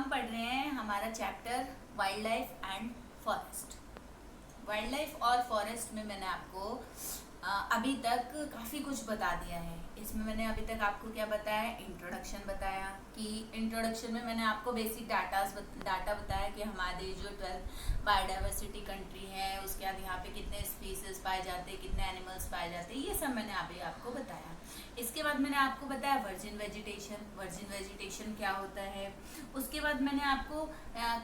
हम पढ़ रहे हैं हमारा chapter wild life and forest. Wild life और फॉरेस्ट में मैंने आपको अभी तक काफ़ी कुछ बता दिया है। इसमें मैंने अभी तक आपको क्या बताया, इंट्रोडक्शन बताया कि इंट्रोडक्शन में मैंने आपको बेसिक डाटा बताया कि हमारी जो 12 बायोडाइवर्सिटी कंट्री है उसके बाद यहाँ पे कितने स्पीसीज पाए जाते हैं, कितने एनिमल्स पाए जाते हैं, ये सब मैंने अभी आपको बताया। इसके बाद मैंने आपको बताया वर्जिन वेजिटेशन क्या होता है। उसके बाद मैंने आपको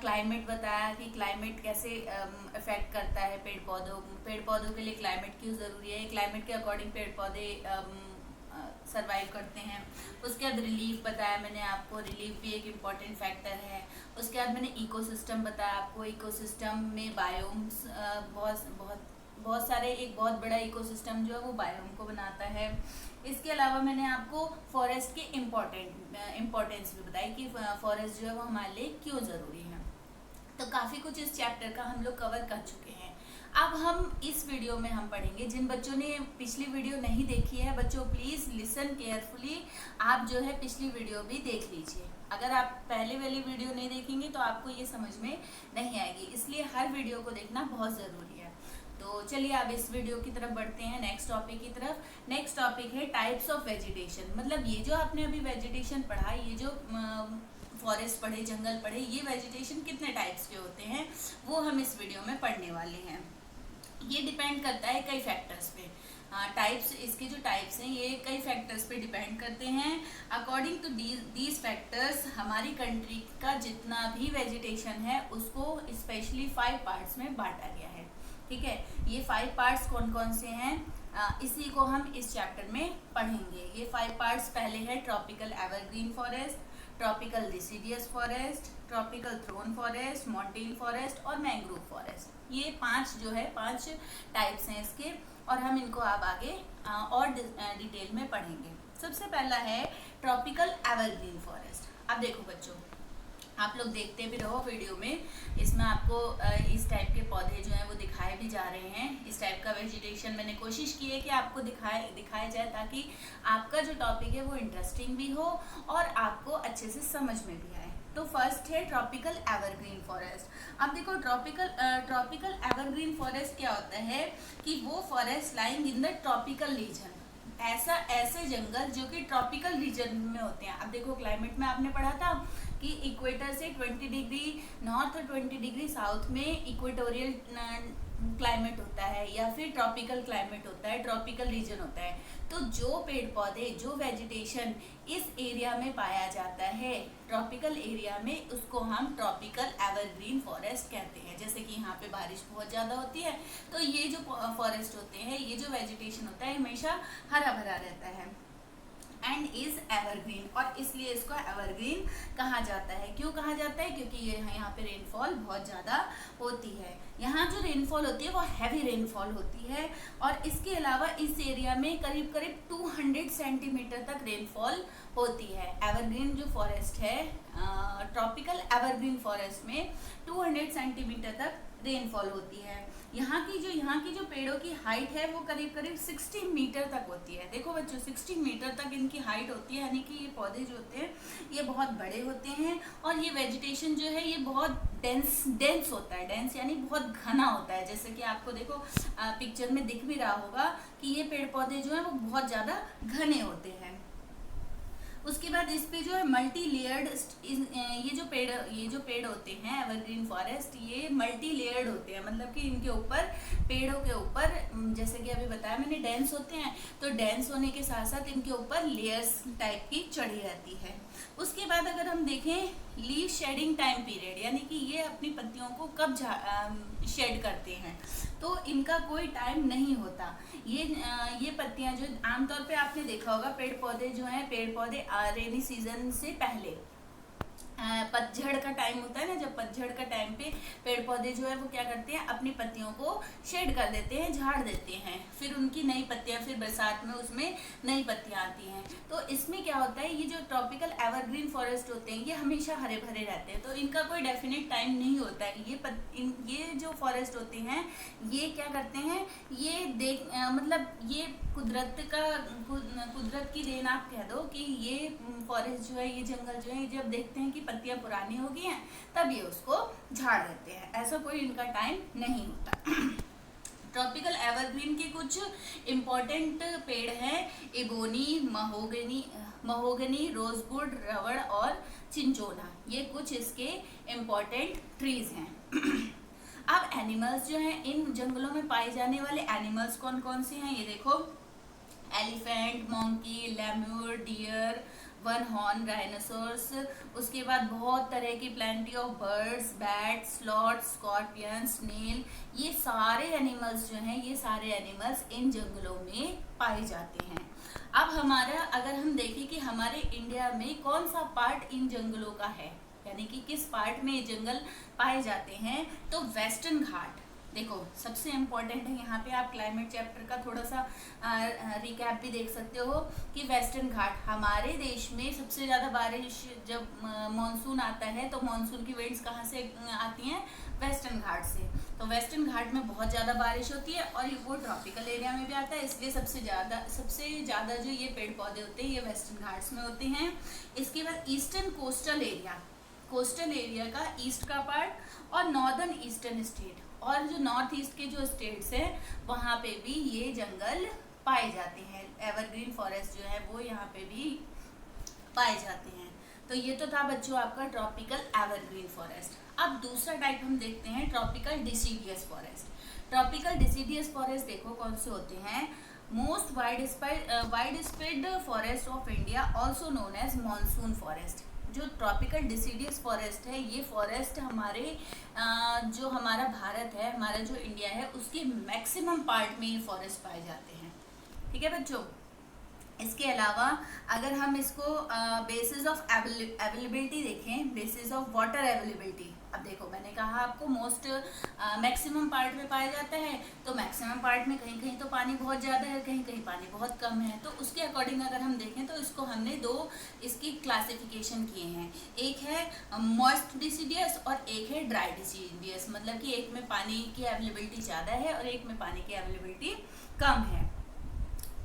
क्लाइमेट बताया कि क्लाइमेट कैसे इफेक्ट करता है पेड़ पौधों के लिए क्लाइमेट क्यों ज़रूरी है, क्लाइमेट के अकॉर्डिंग पेड़ पौधे सरवाइव करते हैं। उसके बाद रिलीफ बताया मैंने आपको, रिलीफ भी एक इम्पॉर्टेंट फैक्टर है। उसके बाद मैंने इकोसिस्टम बताया आपको, इकोसिस्टम में बायोम्स बहुत सारे, एक बहुत बड़ा इकोसिस्टम जो है वो बायोम को बनाता है। इसके अलावा मैंने आपको फॉरेस्ट के इम्पोर्टेंस भी बताई कि फॉरेस्ट जो है वो हमारे लिए क्यों ज़रूरी है। तो काफ़ी कुछ इस चैप्टर का हम लोग कवर कर चुके हैं। अब हम इस वीडियो में हम पढ़ेंगे, जिन बच्चों ने पिछली वीडियो नहीं देखी है बच्चों प्लीज़ लिसन केयरफुली, आप जो है पिछली वीडियो भी देख लीजिए। अगर आप पहले वाली वीडियो नहीं देखेंगे तो आपको ये समझ में नहीं आएगी, इसलिए हर वीडियो को देखना बहुत ज़रूरी है। तो चलिए अब इस वीडियो की तरफ बढ़ते हैं, नेक्स्ट टॉपिक की तरफ। नेक्स्ट टॉपिक है टाइप्स ऑफ वेजिटेशन। मतलब ये जो आपने अभी वेजिटेशन पढ़ा, ये जो फॉरेस्ट पढ़े, जंगल पढ़े, ये वेजिटेशन कितने टाइप्स के होते हैं वो हम इस वीडियो में पढ़ने वाले हैं। ये डिपेंड करता है कई फैक्टर्स पे। टाइप्स, इसके जो टाइप्स हैं ये कई फैक्टर्स पे डिपेंड करते हैं। अकॉर्डिंग टू दीज फैक्टर्स हमारी कंट्री का जितना भी वेजिटेशन है उसको स्पेशली 5 पार्ट्स में बांटा गया है। ठीक है, ये 5 पार्ट्स कौन कौन से हैं इसी को हम इस चैप्टर में पढ़ेंगे। ये 5 पार्ट्स पहले है tropical evergreen forest, tropical deciduous forest, tropical thorn forest, mountain forest और मैंग्रोव फॉरेस्ट। ये 5 जो है 5 टाइप्स हैं इसके, और हम इनको अब आगे और डिटेल में पढ़ेंगे। सबसे पहला है ट्रॉपिकल एवरग्रीन फॉरेस्ट। अब देखो बच्चों, आप लोग देखते भी रहो वीडियो में, इसमें आपको इस टाइप के पौधे जो हैं वो दिखाए भी जा रहे हैं। इस टाइप का वेजिटेशन मैंने कोशिश की है कि आपको दिखाया जाए ताकि आपका जो टॉपिक है वो इंटरेस्टिंग भी हो और आपको अच्छे से समझ में भी आए। तो फर्स्ट है ट्रॉपिकल एवरग्रीन फॉरेस्ट। अब देखो ट्रॉपिकल एवरग्रीन फॉरेस्ट क्या होता है कि वो forest lying in the tropical region, ऐसे जंगल जो कि ट्रॉपिकल रीजन में होते हैं। अब देखो क्लाइमेट में आपने पढ़ा था कि इक्वेटर से 20 डिग्री नॉर्थ और 20 डिग्री साउथ में इक्वेटोरियल क्लाइमेट होता है या फिर ट्रॉपिकल क्लाइमेट होता है, ट्रॉपिकल रीजन होता है। तो जो पेड़ पौधे, जो वेजिटेशन इस एरिया में पाया जाता है ट्रॉपिकल एरिया में, उसको हम ट्रॉपिकल एवरग्रीन फॉरेस्ट कहते हैं। जैसे कि यहाँ पे बारिश बहुत ज़्यादा होती है तो ये जो फॉरेस्ट होते हैं, ये जो वेजिटेशन होता है हमेशा हरा भरा रहता है एंड इज एवरग्रीन, और इसलिए इसको एवरग्रीन कहा जाता है। क्यों कहा जाता है? क्योंकि ये यहाँ पे रेनफॉल बहुत ज़्यादा होती है। यहाँ जो रेनफॉल होती है वो हैवी रेनफॉल होती है, और इसके अलावा इस एरिया में करीब करीब 200 सेंटीमीटर तक रेनफॉल होती है। एवरग्रीन जो फॉरेस्ट है, ट्रॉपिकल एवरग्रीन फॉरेस्ट में 200 सेंटीमीटर तक रेनफॉल होती है। यहाँ की जो पेड़ों की हाइट है वो करीब करीब 60 मीटर तक होती है। देखो बच्चों, 60 मीटर तक इनकी हाइट होती है, यानी कि ये पौधे जो होते हैं ये बहुत बड़े होते हैं, और ये वेजिटेशन जो है ये बहुत डेंस होता है। डेंस यानी बहुत घना होता है। जैसे कि आपको देखो पिक्चर में दिख भी रहा होगा कि ये पेड़ पौधे जो है वो बहुत ज़्यादा घने होते हैं। उसके बाद इस पे जो है मल्टी लेयर्ड, ये जो पेड़ होते हैं एवरग्रीन फॉरेस्ट, ये मल्टी लेयर्ड होते हैं। मतलब कि इनके ऊपर, पेड़ों के ऊपर, जैसे कि अभी बताया मैंने, डेंस होते हैं। तो डेंस होने के साथ साथ इनके ऊपर लेयर्स टाइप की चढ़ी रहती है। उसके बाद अगर हम देखें लीव शेडिंग टाइम पीरियड, यानी कि ये अपनी पत्तियों को कब शेड करते हैं, तो इनका कोई टाइम नहीं होता। ये पत्तियां जो आमतौर पे आपने देखा होगा, पेड़ पौधे रेनी सीजन से पहले पतझड़ का टाइम होता है ना, जब पतझड़ का टाइम पे पेड़ पौधे जो है वो क्या करते हैं, अपनी पत्तियों को शेड कर देते हैं, झाड़ देते हैं, फिर उनकी नई पत्तियां, फिर बरसात में उसमें नई पत्तियां आती हैं। तो इसमें क्या होता है, ये जो ट्रॉपिकल एवरग्रीन फॉरेस्ट होते हैं ये हमेशा हरे भरे रहते हैं, तो इनका कोई डेफिनेट टाइम नहीं होता है। ये जो फॉरेस्ट होते हैं ये क्या करते हैं, मतलब ये कुदरत की देन आप कह दो कि ये फॉरेस्ट जो है, ये जंगल जो है, जब देखते हैं कि पत्तियां पुरानी हो गई हैं तब ये उसको झाड़ देते हैं, ऐसा कोई इनका टाइम नहीं होता। ट्रॉपिकल एवरग्रीन के कुछ इम्पोर्टेंट पेड़ हैं, एबोनी, महोगनी, रोजवुड, रबड़ और चिंचोना, ये कुछ इसके इम्पोर्टेंट ट्रीज हैं। अब एनिमल्स जो हैं, इन जंगलों में पाए जाने वाले एनिमल्स कौन कौन से हैं, ये देखो, elephant, monkey, lemur, deer, one horn rhinoceros, उसके बाद बहुत तरह की plenty of birds, bat, sloth, scorpion, snail, ये सारे एनिमल्स जो हैं, ये सारे एनिमल्स इन जंगलों में पाए जाते हैं। अब हमारा अगर हम देखें कि हमारे इंडिया में कौन सा पार्ट इन जंगलों का है, यानी कि किस पार्ट में ये जंगल पाए जाते हैं, तो वेस्टर्न घाट। देखो सबसे इम्पोर्टेंट है, यहाँ पे आप क्लाइमेट चैप्टर का थोड़ा सा रिकैप भी देख सकते हो कि वेस्टर्न घाट, हमारे देश में सबसे ज़्यादा बारिश जब मानसून आता है तो मानसून की वेव्स कहाँ से आती हैं, वेस्टर्न घाट से। तो वेस्टर्न घाट में बहुत ज़्यादा बारिश होती है और वो ट्रॉपिकल एरिया में भी आता है, इसलिए सबसे ज़्यादा जो ये पेड़ पौधे होते हैं ये वेस्टर्न घाट्स में होते हैं। इसके बाद ईस्टर्न कोस्टल एरिया का ईस्ट का पार्ट और नॉर्दर्न ईस्टर्न स्टेट, और जो नॉर्थ ईस्ट के जो स्टेट्स हैं वहाँ पे भी ये जंगल पाए जाते हैं, एवरग्रीन फॉरेस्ट जो है वो यहाँ पे भी पाए जाते हैं। तो ये तो था बच्चों आपका ट्रॉपिकल एवरग्रीन फॉरेस्ट। अब दूसरा टाइप हम देखते हैं tropical deciduous forest. Tropical deciduous forest देखो कौन से होते हैं, most widespread forest of India also known as monsoon forest. जो ट्रॉपिकल डिसीडियस फॉरेस्ट है, ये फॉरेस्ट हमारे जो हमारा भारत है, हमारा जो इंडिया है, उसके मैक्सिमम पार्ट में ये फॉरेस्ट पाए जाते हैं। ठीक है बच्चों, इसके अलावा अगर हम इसको बेसिस ऑफ अवेलेबिलिटी देखें, बेसिस ऑफ वाटर अवेलेबिलिटी, अब देखो मैंने कहा आपको मोस्ट मैक्सिमम पार्ट में पाया जाता है, तो मैक्सिमम पार्ट में कहीं कहीं तो पानी बहुत ज़्यादा है, कहीं कहीं पानी बहुत कम है, तो उसके अकॉर्डिंग अगर हम देखें तो इसको हमने दो इसकी क्लासिफिकेशन किए हैं, एक है मॉइस्ट डिसीडियस और एक है ड्राई डिसीडियस, मतलब कि एक में पानी की अवेलेबिलिटी ज़्यादा है और एक में पानी की अवेलेबिलिटी कम है।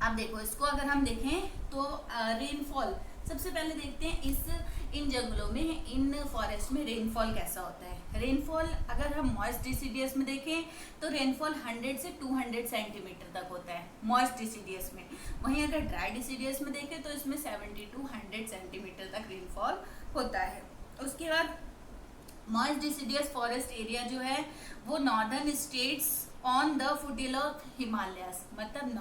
अब देखो इसको अगर हम देखें तो रेनफॉल सबसे पहले देखते हैं, इन जंगलों में, इन फॉरेस्ट में रेनफॉल कैसा होता है। रेनफॉल अगर हम मॉइस्ट डिसीडियस में देखें तो रेनफॉल 100 से 200 सेंटीमीटर तक होता है मॉइस्ट डिसीडियस में। वहीं अगर ड्राई डिसीडियस में देखें तो इसमें 70 to 100 सेंटीमीटर तक रेनफॉल होता है। उसके बाद मॉइस्ट डिसीडियस फॉरेस्ट एरिया जो है वो northern states on the फुटिल of Himalayas, मतलब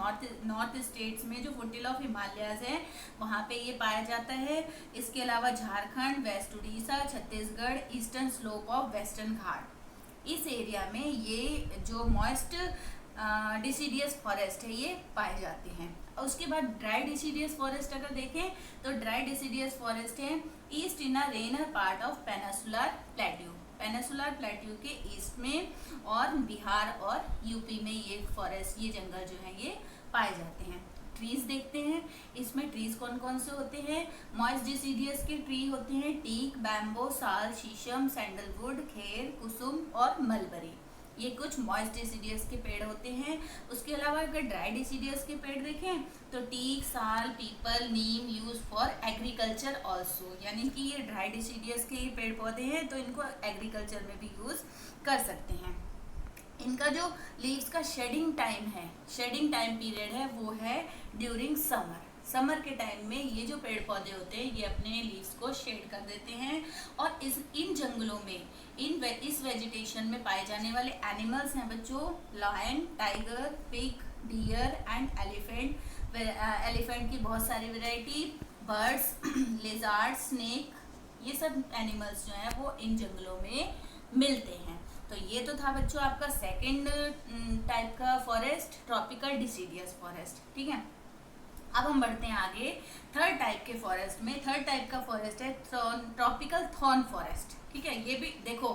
नॉर्थ स्टेट्स में जो फुटिल ऑफ हिमालयाज है वहाँ पे ये पाया जाता है। इसके अलावा Jharkhand, west Orissa, Chhattisgarh, eastern slope of western Ghat, इस एरिया में ये जो मॉइस्ट डिसीडियस फॉरेस्ट है ये पाए जाते हैं। उसके बाद ड्राई डिसीडियस फॉरेस्ट अगर देखें तो ड्राई डिसीडियस फॉरेस्ट है east in a rainier part of peninsular plateau के ईस्ट में, और बिहार और यूपी में ये जंगल जो है ये पाए जाते हैं। ट्रीज देखते हैं, इसमें ट्रीज कौन कौन से होते हैं। मॉइस्ट डिसीडियस के ट्री होते हैं टीक, बैम्बो, साल, शीशम, सैंडलवुड, खेर, कुसुम और मलबरी, ये कुछ मॉइस्ट डिसीडियस के पेड़ होते हैं। उसके अलावा अगर ड्राई डिसीडियस के पेड़ देखें तो टीक, साल, people, Neem use for agriculture also, यानी कि ये ड्राई डिसीडियस के पेड़ पौधे हैं तो इनको एग्रीकल्चर में भी यूज कर सकते हैं। इनका जो लीव्स का शेडिंग टाइम पीरियड है वो है ड्यूरिंग समर के टाइम में ये जो पेड़ पौधे होते हैं ये अपने लीव्स को शेड कर देते हैं। और इन जंगलों में इस वेजिटेशन में पाए जाने वाले एनिमल्स हैं बच्चों, lion, tiger, pig, deer and elephant की बहुत सारी वैरायटी, बर्ड्स, लिजार्ड, स्नेक, ये सब एनिमल्स जो हैं वो इन जंगलों में मिलते हैं। तो ये तो था बच्चों आपका सेकेंड टाइप का फॉरेस्ट, ट्रॉपिकल डिसीडियस फॉरेस्ट। ठीक है, अब हम बढ़ते हैं आगे थर्ड टाइप के फॉरेस्ट में। थर्ड टाइप का फॉरेस्ट है ट्रॉपिकल थॉर्न फॉरेस्ट। ठीक है, ये भी देखो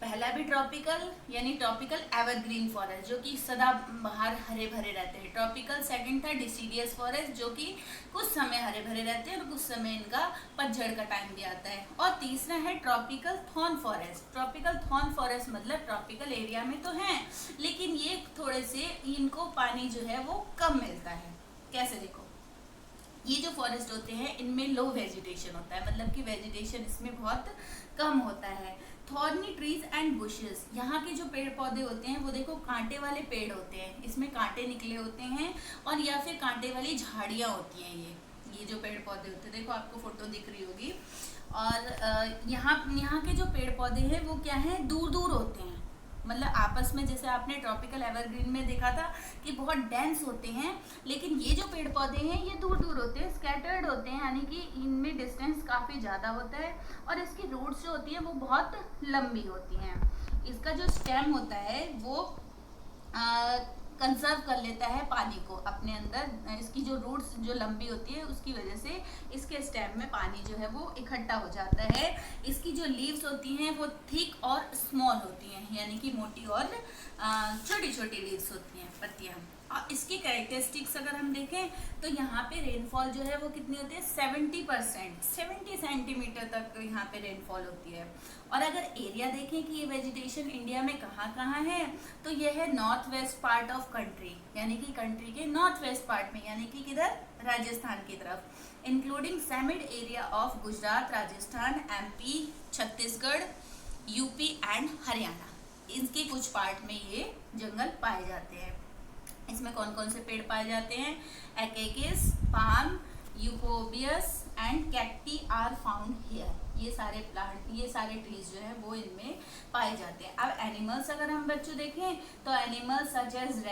पहला भी ट्रॉपिकल यानी ट्रॉपिकल एवरग्रीन फॉरेस्ट जो कि सदा बाहर हरे भरे रहते हैं। ट्रॉपिकल सेकंड था डिसीडियस फॉरेस्ट जो कि कुछ समय हरे भरे रहते हैं और कुछ समय इनका पतझड़ का टाइम भी आता है। और तीसरा है tropical thorn forest. Tropical thorn forest मतलब ट्रॉपिकल एरिया में तो हैं लेकिन ये थोड़े से इनको पानी जो है वो कम मिलता है। कैसे देखो, ये जो फॉरेस्ट होते हैं इनमें लो वेजिटेशन होता है, मतलब कि वेजिटेशन इसमें बहुत कम होता है। थॉर्नी ट्रीज एंड बुशेस, यहाँ के जो पेड़ पौधे होते हैं वो देखो कांटे वाले पेड़ होते हैं, इसमें कांटे निकले होते हैं, और या फिर कांटे वाली झाड़ियाँ होती हैं। ये जो पेड़ पौधे होते हैं, देखो आपको फोटो दिख रही होगी। और यहाँ के जो पेड़ पौधे हैं वो क्या है, दूर दूर होते हैं, मतलब आपस में, जैसे आपने ट्रॉपिकल एवरग्रीन में देखा था कि बहुत डेंस होते हैं, लेकिन ये जो पेड़ पौधे हैं ये दूर दूर होते हैं, स्कैटर्ड होते हैं, यानी कि इनमें डिस्टेंस काफ़ी ज़्यादा होता है, और इसकी रूट्स जो होती है वो बहुत लंबी होती हैं। इसका जो स्टेम होता है वो कंजर्व कर लेता है पानी को अपने अंदर, इसकी जो रूट्स जो लंबी होती है उसकी वजह से इसके स्टेम में पानी जो है वो इकट्ठा हो जाता है। इसकी जो लीव्स होती हैं वो थिक और स्मॉल होती हैं, यानी कि मोटी और छोटी छोटी लीव्स होती हैं, पत्तियाँ। और इसकी कैरेक्टरिस्टिक्स अगर हम देखें तो यहाँ पे रेनफॉल जो है वो कितनी होती है, 70%, 70 सेंटीमीटर तक यहाँ पे रेनफॉल होती है। और अगर एरिया देखें कि ये वेजिटेशन इंडिया में कहाँ कहाँ है, तो ये है north west part of country, यानी कि कंट्री के नॉर्थ वेस्ट पार्ट में, यानी कि किधर, राजस्थान की तरफ, including semiarid area of Gujarat, Rajasthan, MP, Chhattisgarh, UP and Haryana. इनके कुछ पार्ट में ये जंगल पाए जाते हैं। इसमें कौन कौन से पेड़ पाए जाते हैं, acacias, palm, euphorbias and cacti are found here. ये सारे प्लांट, ये सारे ट्रीज जो है वो इनमें पाए जाते हैं। अब एनिमल्स अगर हम बच्चों देखें तो animals such as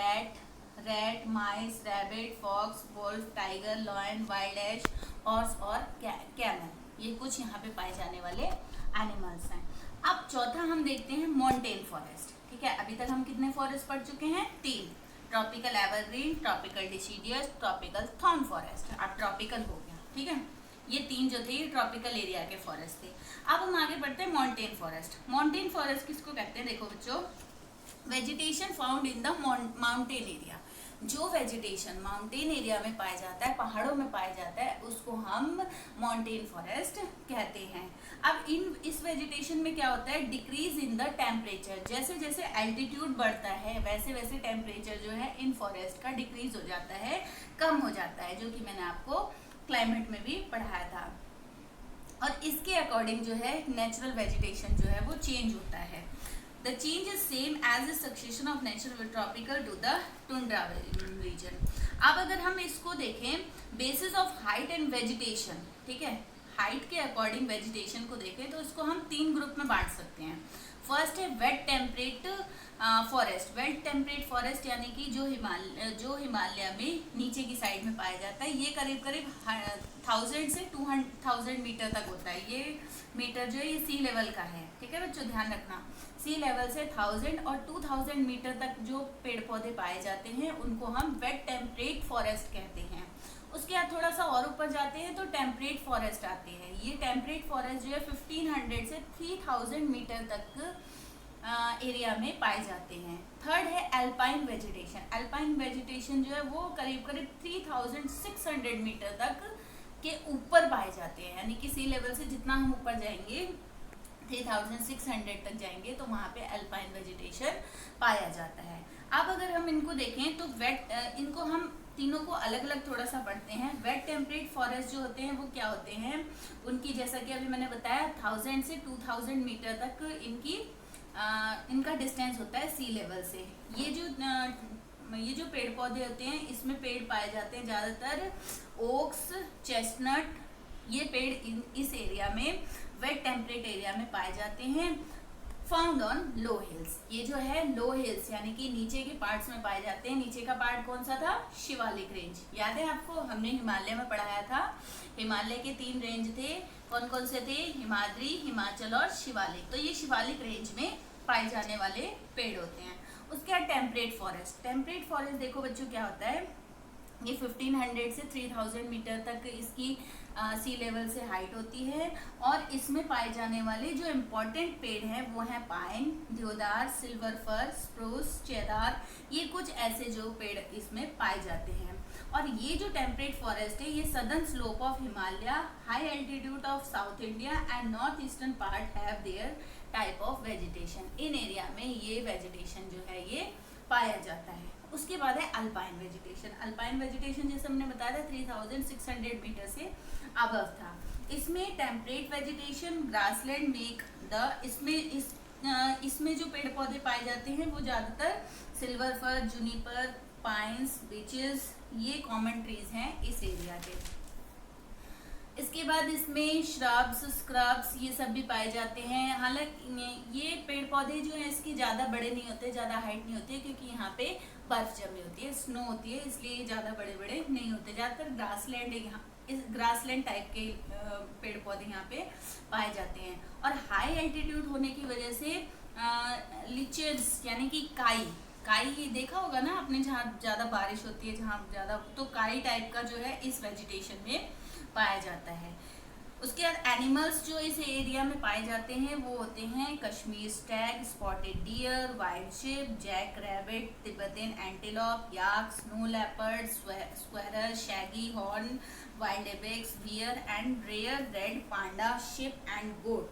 rat, mice, rabbit, fox, wolf, tiger, lion, wild ass, horse और कैमल, ये कुछ यहाँ पे पाए जाने वाले एनिमल्स हैं। अब चौथा हम देखते हैं माउंटेन फॉरेस्ट। ठीक है, अभी तक हम कितने फॉरेस्ट पढ़ चुके हैं, 3, tropical evergreen, tropical deciduous, tropical thorn forest. अब ट्रॉपिकल हो गया, ठीक है, ये 3 जो थे ये ट्रॉपिकल एरिया के फॉरेस्ट थे। अब हम आगे बढ़ते हैं माउंटेन फॉरेस्ट। माउंटेन फॉरेस्ट किसको कहते हैं, देखो बच्चों, vegetation found in the mountain area. जो वेजिटेशन माउंटेन एरिया में पाया जाता है, पहाड़ों में पाया जाता है, उसको हम माउंटेन फॉरेस्ट कहते हैं। अब इस वेजिटेशन में क्या होता है, डिक्रीज इन द टेम्परेचर, जैसे जैसे एल्टीट्यूड बढ़ता है वैसे वैसे टेम्परेचर जो है इन फॉरेस्ट का डिक्रीज हो जाता है, कम हो जाता है, जो कि मैंने आपको क्लाइमेट में भी पढ़ाया था। और इसके अकॉर्डिंग जो है नेचुरल वेजिटेशन जो है वो चेंज होता है। The change is same as the succession of natural tropical to the tundra region. अब अगर हम इसको देखें basis of height and vegetation, ठीक है, हाइट के अकॉर्डिंग वेजिटेशन को देखें तो इसको हम 3 ग्रुप में बांट सकते हैं। फर्स्ट है wet temperate forest. Wet temperate forest यानी कि जो हिमालय में नीचे की साइड में पाया जाता है, ये करीब करीब 1000 से 2000 मीटर तक होता है। ये मीटर जो है ये सी लेवल का है, ठीक है बच्चों, ध्यान रखना, सी लेवल से 1000 और 2000 मीटर तक जो पेड़ पौधे पाए जाते हैं उनको हम वेट टेम्परेट फॉरेस्ट कहते हैं। उसके बाद थोड़ा सा और ऊपर जाते हैं तो टेम्परेट फॉरेस्ट आते हैं। ये टेम्परेट फॉरेस्ट जो है 1500 से 3000 मीटर तक एरिया में पाए जाते हैं। थर्ड है अल्पाइन वेजिटेशन। अल्पाइन वेजिटेशन जो है वो करीब करीब 3600 मीटर तक के ऊपर पाए जाते हैं, यानी कि सी लेवल से जितना हम ऊपर जाएंगे 3600 तक जाएंगे तो वहाँ पे अल्पाइन वेजिटेशन पाया जाता है। अब अगर हम इनको देखें तो इनको हम तीनों को अलग अलग थोड़ा सा पढ़ते हैं। वेट टेम्परेट फॉरेस्ट जो होते हैं वो क्या होते हैं, उनकी जैसा कि अभी मैंने बताया 1000 से 2000 मीटर तक इनका डिस्टेंस होता है सी लेवल से। ये जो पेड़ पौधे होते हैं इसमें पेड़ पाए जाते हैं ज़्यादातर ओक्स, चेस्टनट, ये पेड़ इस एरिया में वेट टेम्परेट एरिया में पाए जाते हैं। फाउंड ऑन लो हिल्स, ये जो है लो हिल्स यानी कि नीचे के पार्ट्स में पाए जाते हैं। नीचे का पार्ट कौन सा था, शिवालिक रेंज, याद है आपको, हमने हिमालय में पढ़ाया था। हिमालय के 3 रेंज थे, कौन कौन से थे, हिमाद्री, हिमाचल और शिवालिक। तो ये शिवालिक रेंज में पाए जाने वाले पेड़ होते हैं। उसके बाद टेम्परेट फॉरेस्ट। टेम्परेट फॉरेस्ट देखो बच्चों क्या होता है, ये 1500 से 3000 मीटर तक इसकी सी लेवल से हाइट होती है और इसमें पाए जाने वाले जो इम्पोर्टेंट पेड़ हैं वो हैं पाइन, देवदार, सिल्वर फर, स्प्रूस, चेदार, ये कुछ ऐसे जो पेड़ इसमें पाए जाते हैं। और ये जो टेम्परेट फॉरेस्ट है ये southern slope of Himalaya, high altitude of south India and north eastern part have their type of vegetation. In area में ये वेजिटेशन जो है ये पाया जाता है। उसके बाद है अल्पाइन वेजिटेशन। अल्पाइन वेजिटेशन जैसे हमने बताया था 3600 मीटर से अबव था। इसमें temperate vegetation, grassland make the इसमें जो पेड़ पौधे पाए जाते हैं वो ज़्यादातर silver fir, Juniper, pines, beaches, ये कॉमन ट्रीज हैं इस एरिया के। इसके बाद इसमें श्रब्स, स्क्रब्स, ये सब भी पाए जाते हैं। हालांकि ये पेड़ पौधे जो हैं इसकी ज़्यादा बड़े नहीं होते, ज़्यादा हाइट नहीं होती है, क्योंकि यहाँ पे बर्फ जमी होती है, स्नो होती है, इसलिए ज़्यादा बड़े बड़े नहीं होते। ज़्यादातर ग्रासलैंड यहाँ इस ग्रासलैंड टाइप के पेड़ पौधे यहाँ पे पाए जाते हैं। और हाई एल्टीट्यूड होने की वजह से लिचेस यानी कि काई देखा होगा ना आपने, जहाँ ज़्यादा बारिश होती है, जहाँ ज़्यादा, तो काई टाइप का जो है इस वेजिटेशन में पाया जाता है। उसके बाद एनिमल्स जो इस एरिया में पाए जाते हैं वो होते हैं Kashmir stag, spotted deer, wild sheep, jack rabbit, Tibetan antelope, yak, snow leopard, squirrel, shaggy horn, wild ibex, bear and rare red panda, sheep and goat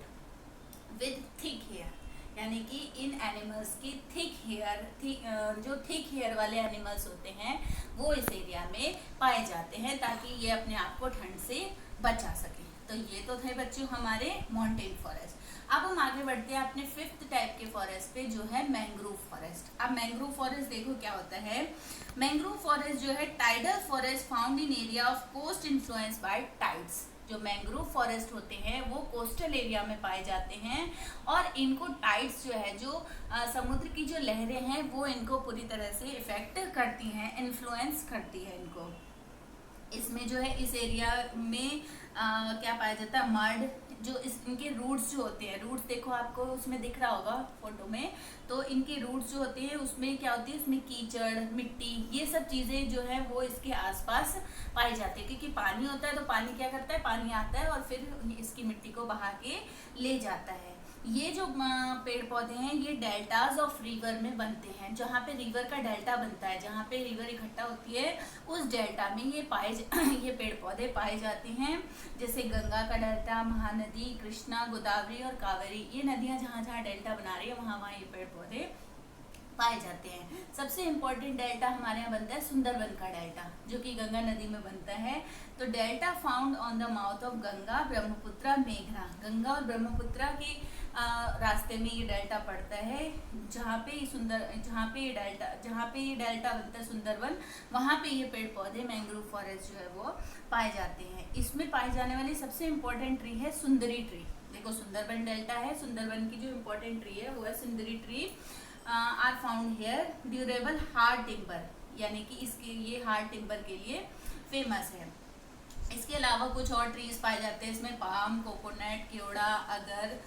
with thick hair. यानी कि इन एनिमल्स की थिक हेयर वाले animals होते हैं वो इस area में पाए जाते हैं, ताकि ये अपने आप को ठंड से बचा सकें। तो ये तो थे बच्चों हमारे माउंटेन फॉरेस्ट। अब हम आगे बढ़ते हैं अपने 5th टाइप के फॉरेस्ट पे, जो है मैंग्रोव फॉरेस्ट। अब मैंग्रोव फॉरेस्ट देखो क्या होता है। मैंग्रोव फॉरेस्ट जो है tidal forest found in area of coast influence by tides. जो मैंग्रोव फॉरेस्ट होते हैं वो कोस्टल एरिया में पाए जाते हैं, और इनको टाइड्स जो है, जो समुद्र की जो लहरें हैं वो इनको पूरी तरह से इफेक्ट करती हैं, इन्फ्लुएंस करती है इनको। इसमें जो है इस एरिया में क्या पाया जाता है, मड, जो इनके रूट्स जो होते हैं, रूट्स देखो आपको उसमें दिख रहा होगा फोटो में, तो इनके रूट्स जो होते हैं उसमें क्या होती है, इसमें कीचड़, मिट्टी, ये सब चीज़ें जो है वो इसके आसपास पाई जाती है, क्योंकि पानी होता है तो पानी क्या करता है, पानी आता है और फिर इसकी मिट्टी को बहा के ले जाता है। ये जो पेड़ पौधे हैं ये डेल्टाज ऑफ रिवर में बनते हैं, जहाँ पे रिवर का डेल्टा बनता है, जहाँ पे रिवर इकट्ठा होती है उस डेल्टा में ये पेड़ पौधे पाए जाते हैं। जैसे गंगा का डेल्टा, महानदी, कृष्णा, गोदावरी और कावेरी, ये नदियाँ जहाँ जहाँ डेल्टा बना रही है वहाँ वहाँ ये पेड़ पौधे पाए जाते हैं। सबसे इम्पोर्टेंट डेल्टा हमारे यहाँ बनता है सुंदरबन का डेल्टा, जो कि गंगा नदी में बनता है। तो delta found on the mouth of Ganga, Brahmaputra, मेघना, गंगा और ब्रह्मपुत्रा के रास्ते में ये डेल्टा पड़ता है, जहाँ पे ये डेल्टा बनता है सुंदरबन, वहाँ पे ये पेड़ पौधे मैंग्रोव फॉरेस्ट जो है वो पाए जाते हैं। इसमें पाई जाने वाली सबसे इम्पोर्टेंट ट्री है सुंदरी ट्री। देखो सुंदरबन डेल्टा है, सुंदरबन की जो इम्पोर्टेंट ट्री है वो है sundari tree. Are found here, durable hard timber, यानी कि इसके ये हार्ड टिम्बर के लिए फेमस है। इसके अलावा कुछ और ट्रीज पाए जाते हैं इसमें, पाम, कोकोनट, केवड़ा, अगर,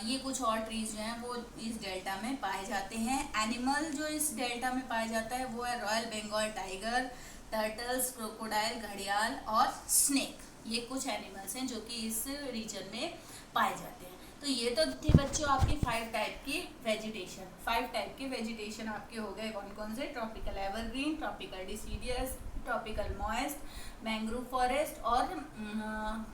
ये कुछ और ट्रीज जो हैं वो इस डेल्टा में पाए जाते हैं। एनिमल जो इस डेल्टा में पाया जाता है वो है royal Bengal tiger, turtles, crocodile, घड़ियाल और स्नेक। ये कुछ एनिमल्स हैं जो कि इस रीजन में पाए जाते हैं। तो ये तो थे बच्चों आपके 5 टाइप की वेजिटेशन। 5 टाइप के वेजिटेशन आपके हो गए कौन कौन से, tropical evergreen, tropical deciduous, tropical moist, mangrove forest और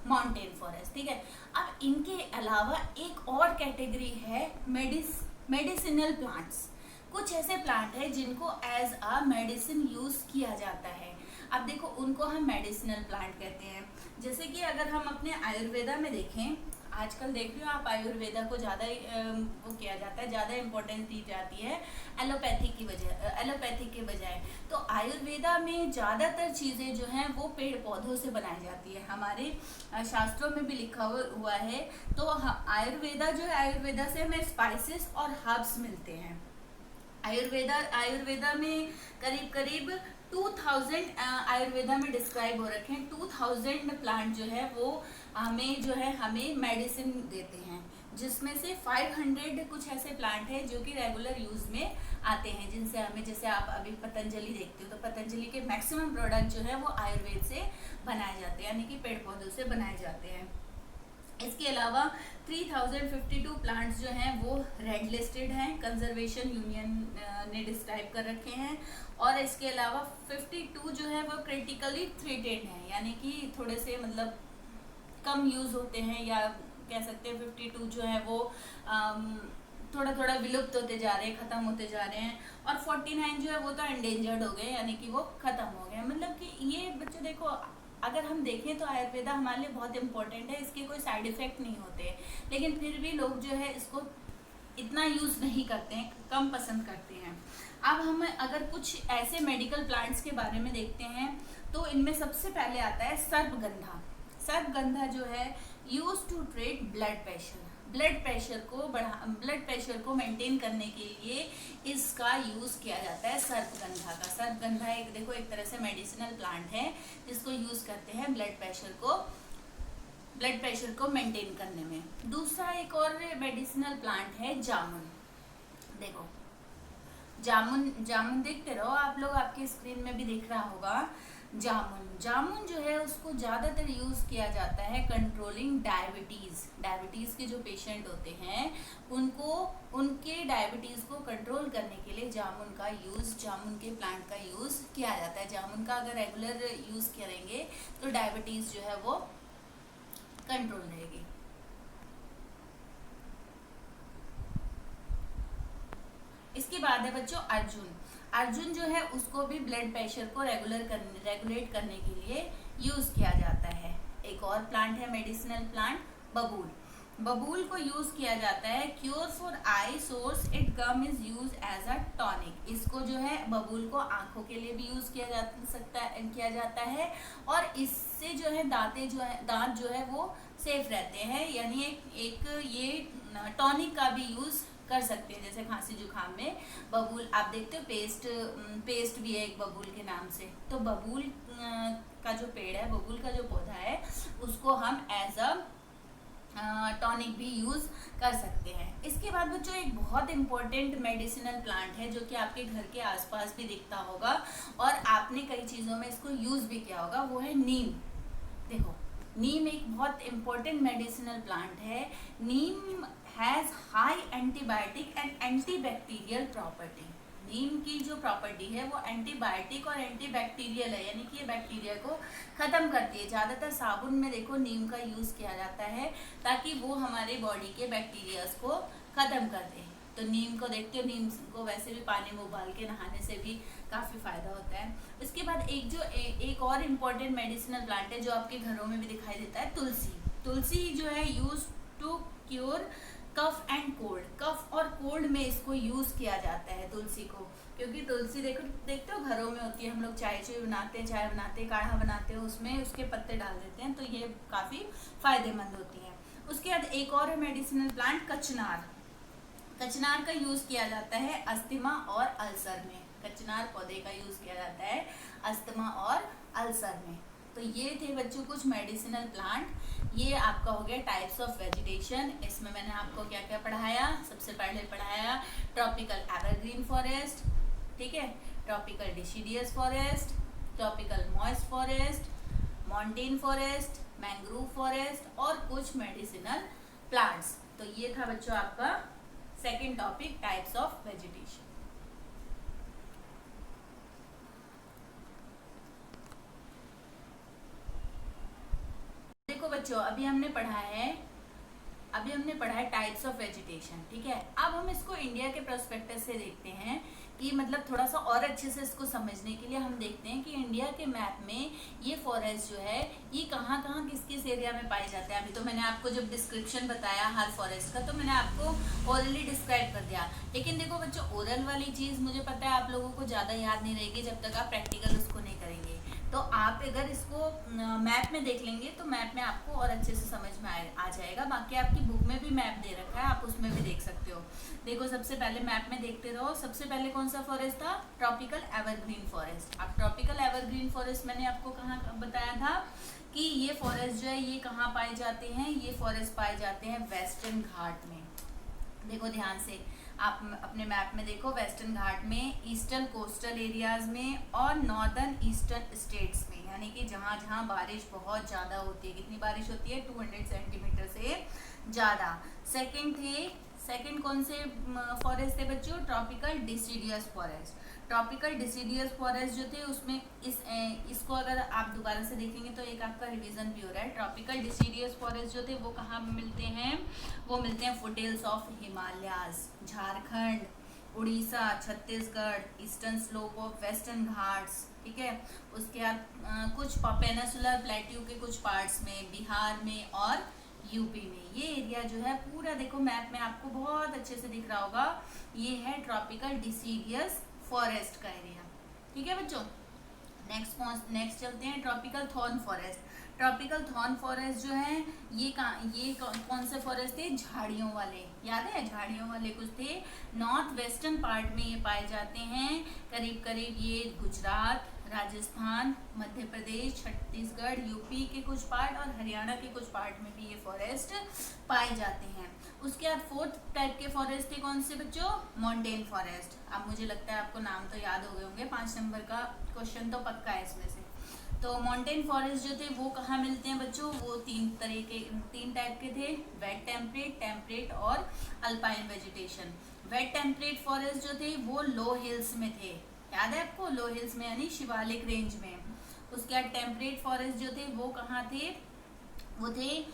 माउंटेन फॉरेस्ट। ठीक है। अब इनके अलावा एक और कैटेगरी है मेडिसिनल प्लांट्स। कुछ ऐसे प्लांट है जिनको एज अ मेडिसिन यूज किया जाता है। अब देखो उनको हम मेडिसिनल प्लांट कहते हैं। जैसे कि अगर हम अपने आयुर्वेदा में देखें, आजकल देख रहे हो आप आयुर्वेदा को ज़्यादा वो किया जाता है, ज़्यादा इम्पोर्टेंस दी जाती है एलोपैथी के बजाय। तो आयुर्वेदा में ज़्यादातर चीज़ें जो हैं वो पेड़ पौधों से बनाई जाती है। हमारे शास्त्रों में भी लिखा हुआ है। तो आयुर्वेदा जो है, आयुर्वेदा से हमें स्पाइसेस और हर्ब्स मिलते हैं। आयुर्वेदा में करीब 2000 आयुर्वेदा में डिस्क्राइब हो रखे हैं। 2000 प्लांट जो है वो हमें मेडिसिन देते हैं, जिसमें से 500 कुछ ऐसे प्लांट हैं जो कि रेगुलर यूज में आते हैं, जिनसे हमें, जैसे आप अभी पतंजलि देखते हो तो पतंजलि के मैक्सिमम प्रोडक्ट जो है वो आयुर्वेद से बनाए जाते हैं, यानी कि पेड़ पौधों से बनाए जाते हैं। इसके अलावा 3052 प्लांट्स जो हैं वो रेड लिस्टेड हैं, कंजर्वेशन यूनियन ने डिस्क्राइब कर रखे हैं। और इसके अलावा 52 जो है वो क्रिटिकली थ्रेटेड हैं, यानी कि थोड़े से मतलब कम यूज़ होते हैं, या कह सकते हैं 52 जो है वो थोड़ा थोड़ा विलुप्त होते जा रहे हैं, खत्म होते जा रहे हैं। और 49 जो है वो तो एंडेंजर्ड हो गए, यानी कि वो खत्म हो गए। मतलब कि ये बच्चों देखो, अगर हम देखें तो आयुर्वेदा हमारे लिए बहुत इंपॉर्टेंट है, इसके कोई साइड इफेक्ट नहीं होते, लेकिन फिर भी लोग जो है इसको इतना यूज नहीं करते हैं, कम पसंद करते हैं। अब हम अगर कुछ ऐसे मेडिकल प्लांट्स के बारे में देखते हैं तो इनमें सबसे पहले आता है सर्पगंधा। सर्पगंधा जो है use to treat blood pressure. Blood pressure को मेंटेन करने के लिए इसका यूज किया जाता है सर्पगंधा का। सर्पगंधा एक देखो एक तरह से मेडिसिनल प्लांट है जिसको यूज करते हैं ब्लड प्रेशर को मेंटेन करने में। दूसरा एक और मेडिसिनल प्लांट है जामुन। देखो जामुन देखते रहो आप लोग, आपके स्क्रीन में भी दिख रहा होगा। जामुन जो है उसको ज़्यादातर यूज़ किया जाता है कंट्रोलिंग डायबिटीज़ के जो पेशेंट होते हैं उनको उनके डायबिटीज़ को कंट्रोल करने के लिए जामुन के प्लांट का यूज़ किया जाता है। जामुन का अगर रेगुलर यूज़ करेंगे तो डायबिटीज़ जो है वो कंट्रोल रहेगी। इसके बाद है बच्चों अर्जुन जो है उसको भी ब्लड प्रेशर को रेगुलेट करने के लिए यूज किया जाता है। एक और प्लांट है मेडिसिनल प्लांट बबूल को यूज किया जाता है cure for eye sores, it gum is use as a tonic. इसको जो है बबूल को आंखों के लिए भी यूज किया जाता है और इससे जो है दांत जो है वो सेफ रहते हैं, यानी एक ये टॉनिक का भी यूज कर सकते हैं। जैसे खांसी जुकाम में बबूल आप देखते हो, पेस्ट भी है एक बबूल के नाम से। तो बबूल का जो पेड़ है, बबूल का जो पौधा है, उसको हम एज अ टॉनिक भी यूज कर सकते हैं। इसके बाद बच्चों एक बहुत इंपॉर्टेंट मेडिसिनल प्लांट है जो कि आपके घर के आसपास भी दिखता होगा और आपने कई चीज़ों में इसको यूज भी किया होगा, वो है नीम। देखो नीम एक बहुत इंपॉर्टेंट मेडिसिनल प्लांट है। Neem has high antibiotic and antibacterial property. नीम की जो प्रॉपर्टी है वो एंटीबायोटिक और एंटीबैक्टीरियल है, यानी कि ये बैक्टीरिया को ख़त्म करती है। ज़्यादातर साबुन में देखो नीम का यूज़ किया जाता है ताकि वो हमारे बॉडी के बैक्टीरियाज को ख़त्म कर दे। तो नीम को देखते हो, नीम को वैसे भी पानी में उबाल के नहाने से भी काफ़ी फ़ायदा होता है। इसके बाद एक और इम्पॉर्टेंट मेडिसिनल प्लांट है जो आपके घरों में भी दिखाई देता है, तुलसी जो है use to cure cough and cold. Cough और कोल्ड में इसको यूज किया जाता है तुलसी को, क्योंकि तुलसी देखते हो घरों में होती है। हम लोग चाय बनाते हैं, काढ़ा बनाते हैं, उसमें उसके पत्ते डाल देते हैं, तो ये काफ़ी फायदेमंद होती है। उसके बाद एक और है मेडिसिनल प्लांट कचनार का यूज किया जाता है अस्थमा और अल्सर में। कचनार पौधे का यूज किया जाता है अस्थमा और अल्सर में। तो ये थे बच्चों कुछ मेडिसिनल प्लांट। ये आपका हो गया टाइप्स ऑफ वेजिटेशन। इसमें मैंने आपको क्या क्या पढ़ाया। सबसे पहले पढ़ाया ट्रॉपिकल एवरग्रीन फॉरेस्ट, ठीक है, tropical deciduous forest, tropical moist forest, montane forest, mangrove forest और कुछ मेडिसिनल प्लांट्स। तो ये था बच्चों आपका second topic, types of vegetation. देखो बच्चों अभी हमने पढ़ा है टाइप्स ऑफ वेजिटेशन, ठीक है। अब हम इसको इंडिया के प्रोस्पेक्टस से देखते हैं कि मतलब थोड़ा सा और अच्छे से इसको समझने के लिए हम देखते हैं कि इंडिया के मैप में ये फॉरेस्ट जो है ये कहाँ कहाँ किस किस एरिया में पाए जाते हैं। अभी तो मैंने आपको जब डिस्क्रिप्शन बताया हर फॉरेस्ट का, तो मैंने आपको ओरली डिस्क्राइब कर दिया। लेकिन देखो बच्चों ओरल वाली चीज़ मुझे पता है आप लोगों को ज़्यादा याद नहीं रहेगी जब तक आप प्रैक्टिकल उसको नहीं करेंगे। तो आप अगर इसको मैप में देख लेंगे तो मैप में आपको और अच्छे से समझ में आ जाएगा। बाकी आपकी बुक में भी मैप दे रखा है, आप उसमें भी देख सकते हो। देखो सबसे पहले मैप में देखते रहो। सबसे पहले कौन सा फॉरेस्ट था? Tropical evergreen forest. अब ट्रॉपिकल एवरग्रीन फॉरेस्ट मैंने आपको कहाँ बताया था कि ये फॉरेस्ट जो है ये कहाँ पाए जाते हैं? ये फॉरेस्ट पाए जाते हैं वेस्टर्न घाट में। देखो ध्यान से आप अपने मैप में देखो, वेस्टर्न घाट में, ईस्टर्न कोस्टल एरियाज में और नॉर्दर्न ईस्टर्न स्टेट्स में, यानी कि जहाँ जहाँ बारिश बहुत ज़्यादा होती है। कितनी बारिश होती है? 200 सेंटीमीटर से ज़्यादा। सेकंड थे सेकंड कौन से फॉरेस्ट थे बच्चों? Tropical deciduous forest. Tropical deciduous forest जो थे उसमें इसको अगर आप दोबारा से देखेंगे तो एक आपका रिवीजन भी हो रहा है। ट्रॉपिकल डिसीडियस फॉरेस्ट जो थे वो कहाँ मिलते हैं? वो मिलते हैं foothills of Himalayas, Jharkhand, Orissa, Chhattisgarh, eastern slope of western Ghats, ठीक है। उसके बाद कुछ पेनिनसुलर प्लेट्यू के कुछ पार्ट्स में, बिहार में और यूपी में। ये एरिया जो है पूरा देखो मैप में आपको बहुत अच्छे से दिख रहा होगा, ये है ट्रॉपिकल डिसीडियस फॉरेस्ट का एरिया, ठीक है बच्चों। नेक्स्ट चलते हैं tropical thorn forest. Tropical thorn forest जो है ये कौन से फॉरेस्ट थे? झाड़ियों वाले, याद है झाड़ियों वाले कुछ थे। नॉर्थ वेस्टर्न पार्ट में ये पाए जाते हैं, करीब करीब ये गुजरात, राजस्थान, मध्य प्रदेश, छत्तीसगढ़, यूपी के कुछ पार्ट और हरियाणा के कुछ पार्ट में भी ये फॉरेस्ट पाए जाते हैं। उसके बाद फोर्थ टाइप के फॉरेस्ट थे कौन से बच्चों? Mountain forest. अब मुझे लगता है आपको नाम तो याद हो गए होंगे, 5 नंबर का क्वेश्चन तो पक्का है इसमें से। तो माउंटेन फॉरेस्ट जो थे वो कहाँ मिलते हैं बच्चों? वो तीन टाइप के थे, वेट टेम्परेट, टेम्परेट और alpine vegetation. Wet temperate forest जो थे वो लो हिल्स में थे, याद है आपको? लो हिल्स में यानी शिवालिक रेंज में। उसके बाद टेम्परेट फॉरेस्ट जो थे वो कहाँ थे? वो थे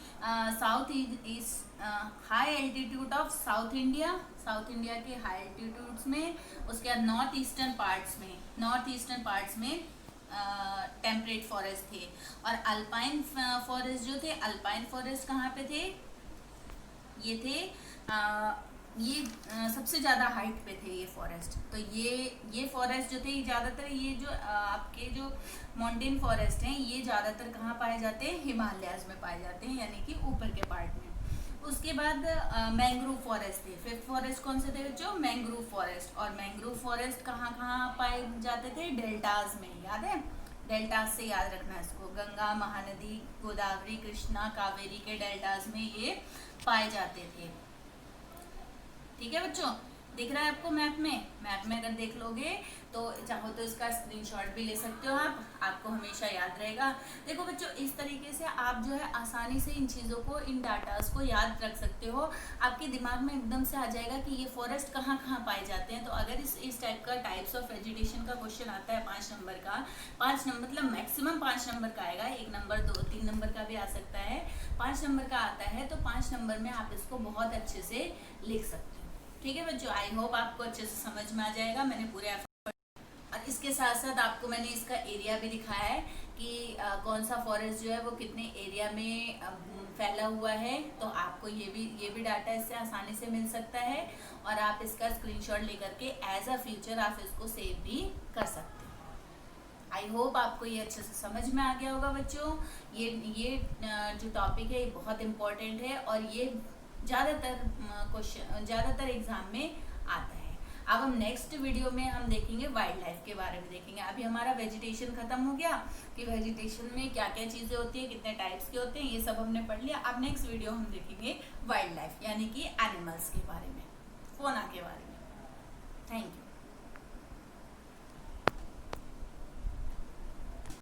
south east, high altitude of south India के हाई एल्टीट्यूड्स में। उसके बाद नॉर्थ ईस्टर्न पार्ट्स में टेम्परेट फॉरेस्ट थे। और अल्पाइन फॉरेस्ट जो थे, अल्पाइन फॉरेस्ट कहाँ पे थे? ये थे सबसे ज़्यादा हाइट पे थे ये फॉरेस्ट। तो ये फॉरेस्ट जो थे ज़्यादातर, ये जो आपके जो माउंटेन फॉरेस्ट हैं ये ज़्यादातर कहाँ पाए जाते हैं? हिमालयाज में पाए जाते हैं, यानी कि ऊपर के पार्ट में। उसके बाद मैंग्रोव फॉरेस्ट थे। फिफ्थ फॉरेस्ट कौन से थे बच्चों? Mangrove forest. और मैंग्रोव फॉरेस्ट कहाँ कहाँ पाए जाते थे? डेल्टाज में, याद है? डेल्टाज से याद रखना है इसको, गंगा, महानदी, गोदावरी, कृष्णा, कावेरी के डेल्टाज में ये पाए जाते थे, ठीक है बच्चों। दिख रहा है आपको मैप में अगर देख लोगे तो चाहो तो इसका स्क्रीनशॉट भी ले सकते हो आप, आपको हमेशा याद रहेगा। देखो बच्चों इस तरीके से आप जो है आसानी से इन चीज़ों को, इन डाटास को याद रख सकते हो। आपके दिमाग में एकदम से आ जाएगा कि ये फॉरेस्ट कहाँ कहाँ पाए जाते हैं। तो अगर इस टाइप का टाइप्स ऑफ वेजिटेशन का क्वेश्चन आता है 5 नंबर का, 5 नंबर मतलब मैक्सिमम 5 नंबर का आएगा, 1 नंबर 2 3 नंबर का भी आ सकता है, 5 नंबर का आता है तो 5 नंबर में आप इसको बहुत अच्छे से लिख सकते हो, ठीक है बच्चों। आई होप आपको अच्छे से समझ में आ जाएगा। मैंने पूरे और इसके साथ साथ आपको मैंने इसका एरिया भी दिखाया है कि कौन सा फॉरेस्ट जो है वो कितने एरिया में फैला हुआ है। तो आपको ये भी डाटा इससे आसानी से मिल सकता है और आप इसका स्क्रीनशॉट लेकर के एज अ फ्यूचर आप इसको सेव भी कर सकते हैं। आई होप आपको ये अच्छे से समझ में आ गया होगा बच्चों। ये जो टॉपिक है ये बहुत इम्पोर्टेंट है और ये ज़्यादातर एग्जाम में आता है। अब हम नेक्स्ट वीडियो में हम देखेंगे वाइल्ड लाइफ के बारे में देखेंगे। अभी हमारा वेजिटेशन खत्म हो गया कि वेजिटेशन में क्या क्या चीज़ें होती है, कितने टाइप्स के होते हैं, ये सब हमने पढ़ लिया। अब नेक्स्ट वीडियो हम देखेंगे वाइल्ड लाइफ यानी कि एनिमल्स के बारे में, फौना के बारे में।